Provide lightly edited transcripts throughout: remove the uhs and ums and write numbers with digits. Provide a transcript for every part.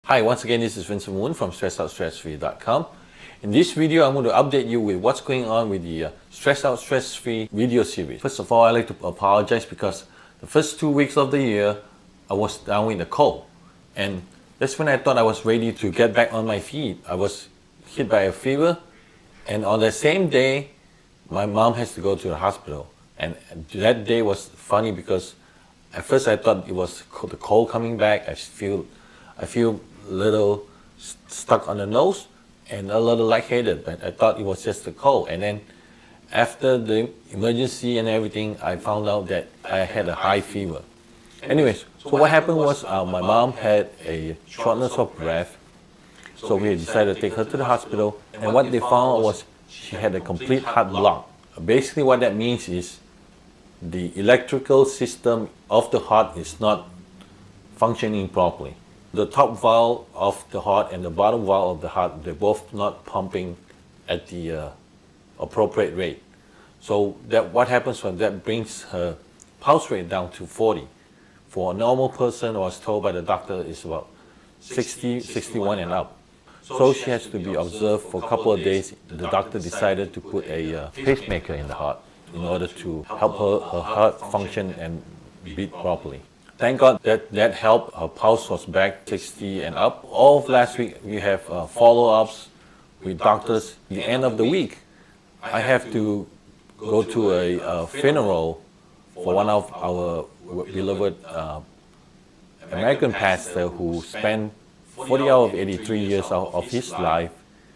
Hi, once again, this is Vincent Woon from StressOutStressFree.com. In this video, I'm going to update you with what's going on with the Stress Out Stress Free video series. First of all, I'd like to apologize because the first 2 weeks of the year, I was down with a cold. And that's when I thought I was ready to get back on my feet. I was hit by a fever, and on that same day, my mom has to go to the hospital. And that day was funny because at first I thought it was the cold coming back. I feel a little stuck on the nose and a little lightheaded, but I thought it was just the cold. And then after the emergency and everything, I found out that I had a high fever. Anyways, so what happened was my mom had a shortness of breath, so we decided to take her to the hospital, and what they found was she had a complete heart block. Basically what that means is the electrical system of the heart is not functioning properly. The top valve of the heart and the bottom valve of the heart, they're both not pumping at the appropriate rate. So that what happens when that brings her pulse rate down to 40. For a normal person, I was told by the doctor, is about 60, 61 and up. So she has to be observed for a couple of days. The doctor decided to put a pacemaker in the heart in order to help her heart function and beat properly. Thank God that helped. Her pulse was back 60 and up. All of last week we have follow-ups with doctors. At the end of the week, I have to go to a funeral for one of our beloved American pastor who spent 40 out of 83 years of his life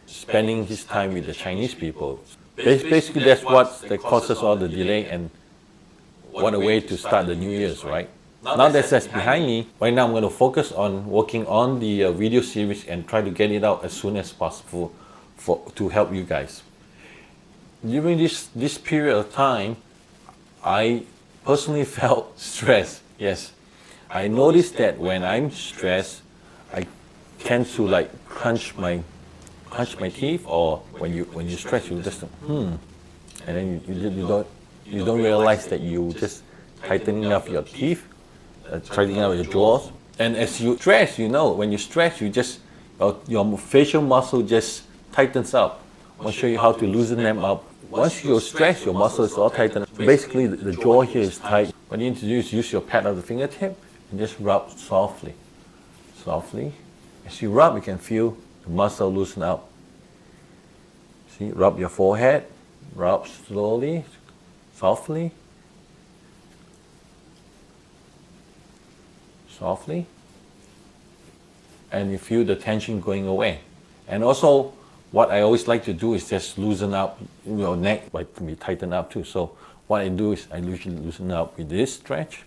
spending his time with the Chinese people. Basically, that's what that causes all the delay, and what a way to start the New Year's, right? Now that's behind me, right now I'm going to focus on working on the video series and try to get it out as soon as possible to help you guys. During this period of time, I personally felt stressed. Yes, I noticed that when I'm stressed, I tend to like clench my teeth, or when you stress, you just and then you don't realize that you just tightening up your teeth, tightening up your jaws. And as you stress, when you stress, you just your facial muscle just tightens up. I'll show you how to loosen them up. Once you're stressed, your muscle is all tightened. Basically, the jaw here is tight. What you need to do is use your pad of the fingertip and just rub softly. Softly. As you rub, you can feel the muscle loosen up. See, rub your forehead, rub slowly, softly, softly, and you feel the tension going away. And also, what I always like to do is just loosen up your neck, but can be tightened up too. So what I do is I usually loosen up with this stretch,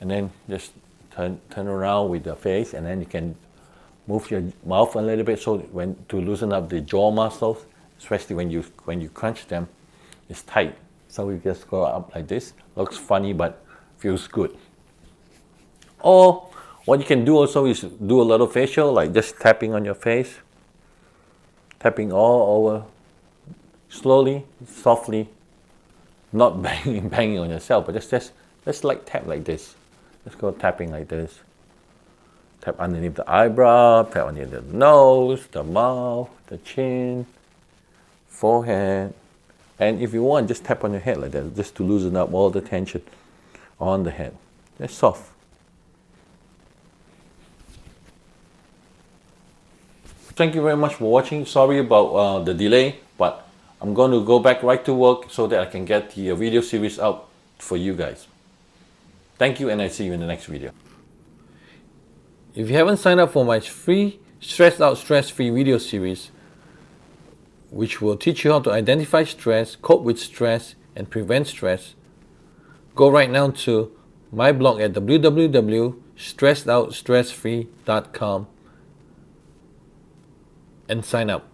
and then just turn around with the face, and then you can move your mouth a little bit so to loosen up the jaw muscles, especially when you crunch them, it's tight. So we just go up like this. Looks funny, but feels good. Or what you can do also is do a little facial, like just tapping on your face, tapping all over, slowly, softly, not banging on yourself, but just like tap like this. Let's go tapping like this. Tap underneath the eyebrow, tap underneath the nose, the mouth, the chin, forehead. And if you want, just tap on your head like that, just to loosen up all the tension on the head. Just soft. Thank you very much for watching. Sorry about the delay, but I'm going to go back right to work so that I can get the video series out for you guys. Thank you, and I'll see you in the next video. If you haven't signed up for my free Stress Out Stress Free video series, which will teach you how to identify stress, cope with stress, and prevent stress, go right now to my blog at www.stressoutstressfree.com and sign up.